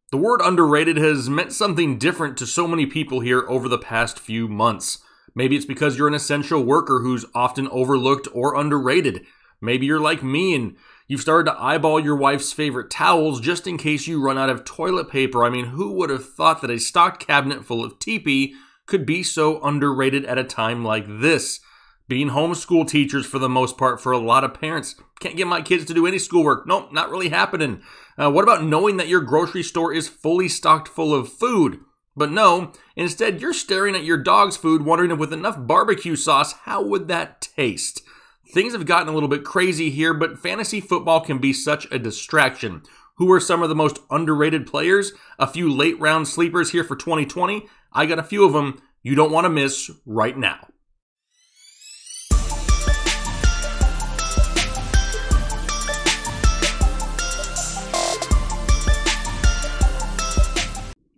The word underrated has meant something different to so many people here over the past few months. Maybe it's because you're an essential worker who's often overlooked or underrated. Maybe you're like me and you've started to eyeball your wife's favorite towels just in case you run out of toilet paper. I mean, who would have thought that a stocked cabinet full of teepee could be so underrated at a time like this? Being homeschool teachers for the most part for a lot of parents. Can't get my kids to do any schoolwork. Nope, not really happening. What about knowing that your grocery store is fully stocked full of food? But no, instead you're staring at your dog's food wondering if with enough barbecue sauce, how would that taste? Things have gotten a little bit crazy here, but fantasy football can be such a distraction. Who are some of the most underrated players? A few late round sleepers here for 2020. I got a few of them you don't want to miss right now.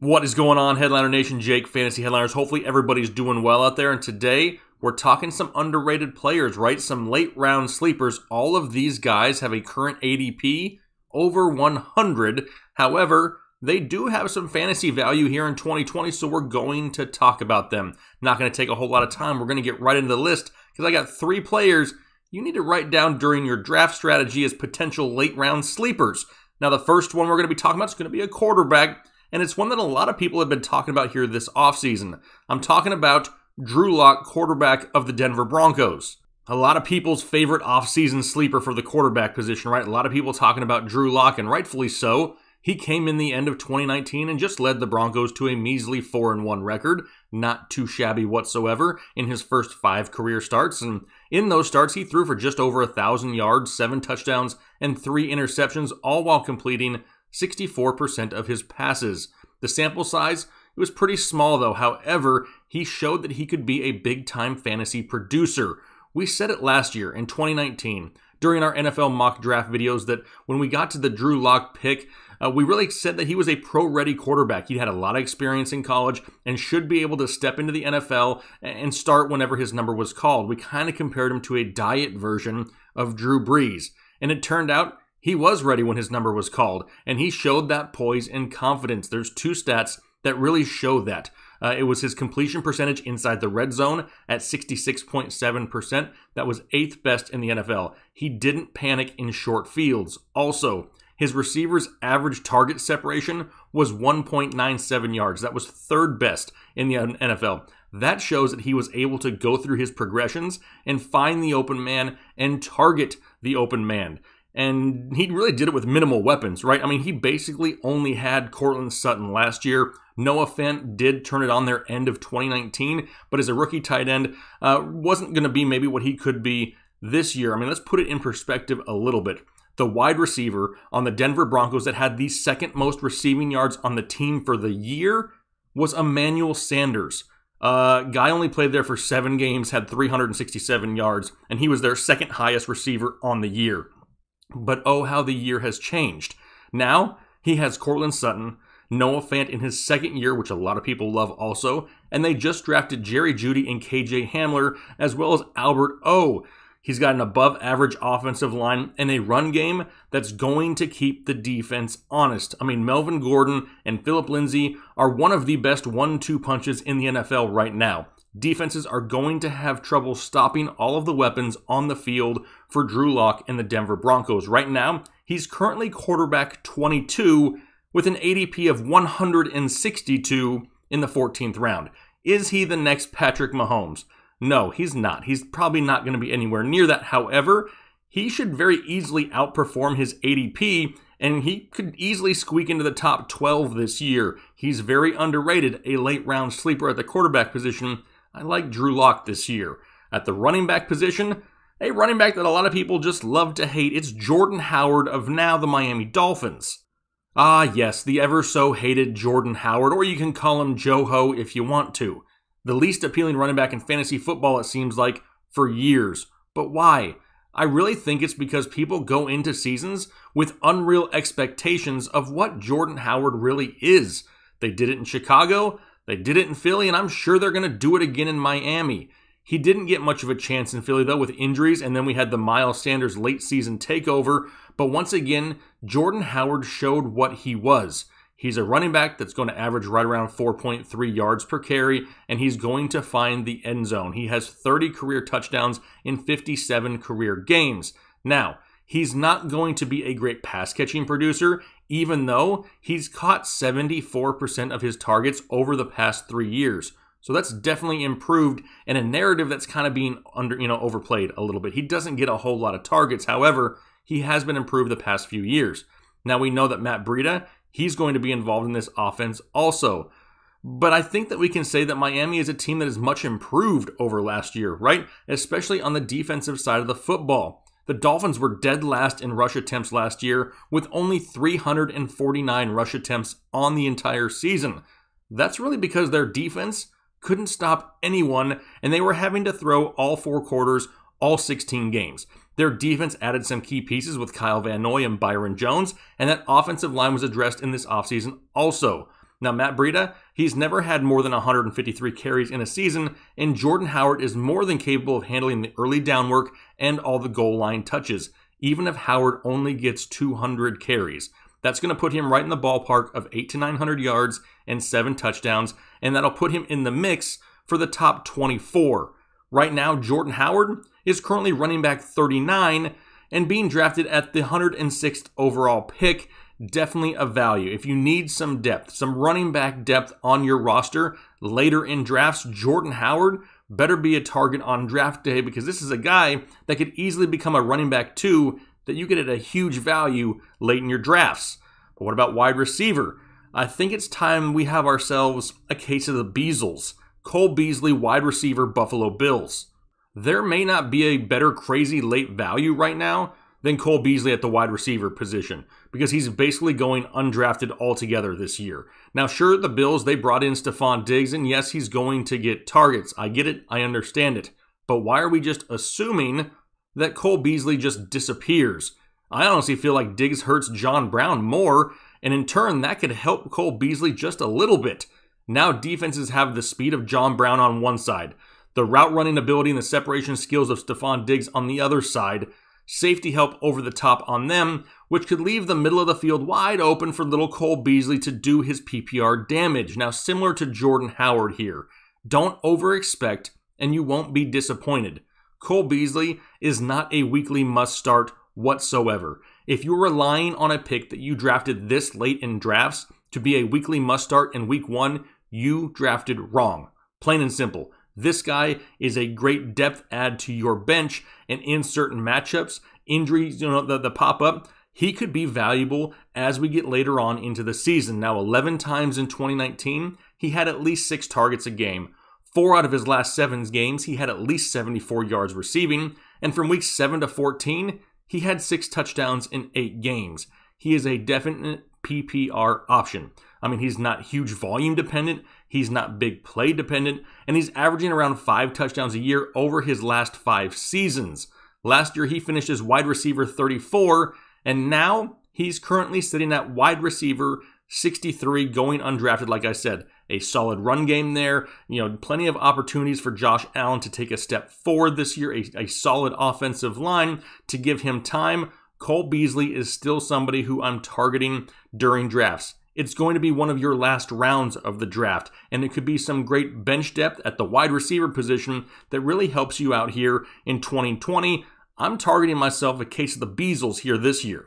What is going on, Headliner Nation? Jake, Fantasy Headliners. Hopefully everybody's doing well out there. And today, we're talking some underrated players, right? Some late round sleepers. All of these guys have a current ADP over 100. However, they do have some fantasy value here in 2020, so we're going to talk about them. Not going to take a whole lot of time. We're going to get right into the list because I got 3 players you need to write down during your draft strategy as potential late round sleepers. Now, the first one we're going to be talking about is going to be a quarterback. And it's one that a lot of people have been talking about here this offseason. I'm talking about Drew Lock, quarterback of the Denver Broncos. A lot of people's favorite offseason sleeper for the quarterback position, right? A lot of people talking about Drew Lock, and rightfully so. He came in the end of 2019 and just led the Broncos to a measly 4-1 record. Not too shabby whatsoever in his first 5 career starts. And in those starts, he threw for just over 1,000 yards, 7 touchdowns, and 3 interceptions, all while completing 64% of his passes. The sample size, it was pretty small though. However, he showed that he could be a big-time fantasy producer. We said it last year in 2019 during our NFL mock draft videos that when we got to the Drew Lock pick, we really said that he was a pro-ready quarterback. He had a lot of experience in college and should be able to step into the NFL and start whenever his number was called. We kind of compared him to a diet version of Drew Brees. And it turned out he was ready when his number was called, and he showed that poise and confidence. There's 2 stats that really show that. It was his completion percentage inside the red zone at 66.7%. That was 8th best in the NFL. He didn't panic in short fields. Also, his receivers' average target separation was 1.97 yards. That was 3rd best in the NFL. That shows that he was able to go through his progressions and find the open man and target the open man. And he really did it with minimal weapons, right? I mean, he basically only had Courtland Sutton last year. Noah Fant did turn it on their end of 2019, but as a rookie tight end, wasn't going to be maybe what he could be this year. I mean, let's put it in perspective a little bit. The wide receiver on the Denver Broncos that had the 2nd most receiving yards on the team for the year was Emmanuel Sanders. Guy only played there for 7 games, had 367 yards, and he was their 2nd highest receiver on the year. But oh, how the year has changed. Now, he has Courtland Sutton, Noah Fant in his 2nd year, which a lot of people love also, and they just drafted Jerry Jeudy and KJ Hamler, as well as Albert O. He's got an above-average offensive line and a run game that's going to keep the defense honest. I mean, Melvin Gordon and Phillip Lindsay are one of the best 1-2 punches in the NFL right now. Defenses are going to have trouble stopping all of the weapons on the field for Drew Lock and the Denver Broncos. Right now, he's currently quarterback 22 with an ADP of 162 in the 14th round. Is he the next Patrick Mahomes? No, he's not. He's probably not going to be anywhere near that. However, he should very easily outperform his ADP, and he could easily squeak into the top 12 this year. He's very underrated, a late round sleeper at the quarterback position. I like Drew Lock this year. At the running back position, a running back that a lot of people just love to hate, it's Jordan Howard of now the Miami Dolphins. Ah, yes, the ever-so-hated Jordan Howard, or you can call him Joe-Ho if you want to. The least appealing running back in fantasy football, it seems like, for years. But why? I really think it's because people go into seasons with unreal expectations of what Jordan Howard really is. They did it in Chicago, they did it in Philly, and I'm sure they're going to do it again in Miami. He didn't get much of a chance in Philly, though, with injuries, and then we had the Miles Sanders late season takeover. But once again, Jordan Howard showed what he was. He's a running back that's going to average right around 4.3 yards per carry, and he's going to find the end zone. He has 30 career touchdowns in 57 career games. Now, he's not going to be a great pass-catching producer, even though he's caught 74% of his targets over the past 3 years. So that's definitely improved, and a narrative that's kind of being overplayed a little bit. He doesn't get a whole lot of targets. However, he has been improved the past few years. Now we know that Matt Breida, he's going to be involved in this offense also. But I think that we can say that Miami is a team that is much improved over last year, right? Especially on the defensive side of the football. The Dolphins were dead last in rush attempts last year with only 349 rush attempts on the entire season. That's really because their defense couldn't stop anyone, and they were having to throw all 4 quarters, all 16 games. Their defense added some key pieces with Kyle Van Noy and Byron Jones, and that offensive line was addressed in this offseason also. Now, Matt Breida, he's never had more than 153 carries in a season, and Jordan Howard is more than capable of handling the early down work and all the goal line touches, even if Howard only gets 200 carries. That's going to put him right in the ballpark of 800 to 900 yards and 7 touchdowns, and that'll put him in the mix for the top 24. Right now, Jordan Howard is currently running back 39 and being drafted at the 106th overall pick. Definitely a value. If you need some depth, some running back depth on your roster later in drafts, Jordan Howard better be a target on draft day, because this is a guy that could easily become a running back 2 that you get at a huge value late in your drafts. But what about wide receiver? I think it's time we have ourselves a case of the Beasles. Cole Beasley, wide receiver, Buffalo Bills. There may not be a better crazy late value right now than Cole Beasley at the wide receiver position, because he's basically going undrafted altogether this year. Now, sure, the Bills, they brought in Stephon Diggs, and yes, he's going to get targets. I get it. I understand it. But why are we just assuming that Cole Beasley just disappears? I honestly feel like Diggs hurts John Brown more, and in turn, that could help Cole Beasley just a little bit. Now defenses have the speed of John Brown on one side, the route running ability and the separation skills of Stephon Diggs on the other side, safety help over the top on them, which could leave the middle of the field wide open for little Cole Beasley to do his PPR damage. Now, similar to Jordan Howard here, don't over-expect and you won't be disappointed. Cole Beasley is not a weekly must-start whatsoever. If you're relying on a pick that you drafted this late in drafts to be a weekly must-start in week 1, you drafted wrong. Plain and simple. This guy is a great depth add to your bench, and in certain matchups, injuries, the pop-up, he could be valuable as we get later on into the season. Now, 11 times in 2019, he had at least 6 targets a game. 4 out of his last 7 games, he had at least 74 yards receiving, and from weeks 7 to 14, he had 6 touchdowns in 8 games. He is a definite PPR option. I mean, he's not huge volume dependent, he's not big play dependent, and he's averaging around 5 touchdowns a year over his last 5 seasons. Last year, he finished as wide receiver 34, and now he's currently sitting at wide receiver 63, going undrafted, like I said. A solid run game there, plenty of opportunities for Josh Allen to take a step forward this year, a solid offensive line to give him time. Cole Beasley is still somebody who I'm targeting during drafts. It's going to be one of your last rounds of the draft, and it could be some great bench depth at the wide receiver position that really helps you out here in 2020. I'm targeting myself a case of the Beasles here this year.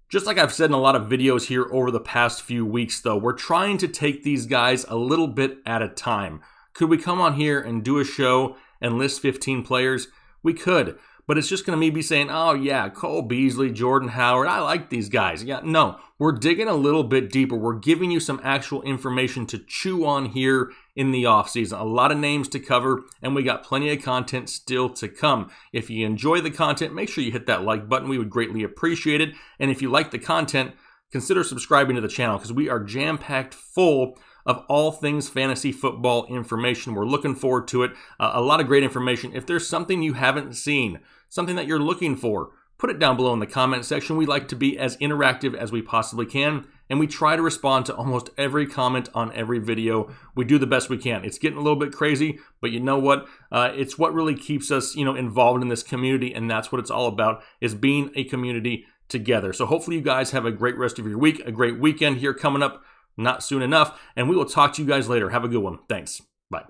Just like I've said in a lot of videos here over the past few weeks, though, we're trying to take these guys a little bit at a time. Could we come on here and do a show and list 15 players? We could. But it's just going to be saying, oh yeah, Cole Beasley, Jordan Howard, I like these guys. Yeah, no, we're digging a little bit deeper. We're giving you some actual information to chew on here in the offseason. A lot of names to cover, and we got plenty of content still to come. If you enjoy the content, make sure you hit that like button. We would greatly appreciate it. And if you like the content, consider subscribing to the channel, because we are jam-packed full of all things fantasy football information. We're looking forward to it. A lot of great information. If there's something you haven't seen, something that you're looking for, put it down below in the comment section. We like to be as interactive as we possibly can, and we try to respond to almost every comment on every video. We do the best we can. It's getting a little bit crazy, but you know what? It's what really keeps us, involved in this community, and that's what it's all about, is being a community together. So hopefully you guys have a great rest of your week, a great weekend here coming up. not soon enough. And we will talk to you guys later. Have a good one. Thanks. Bye.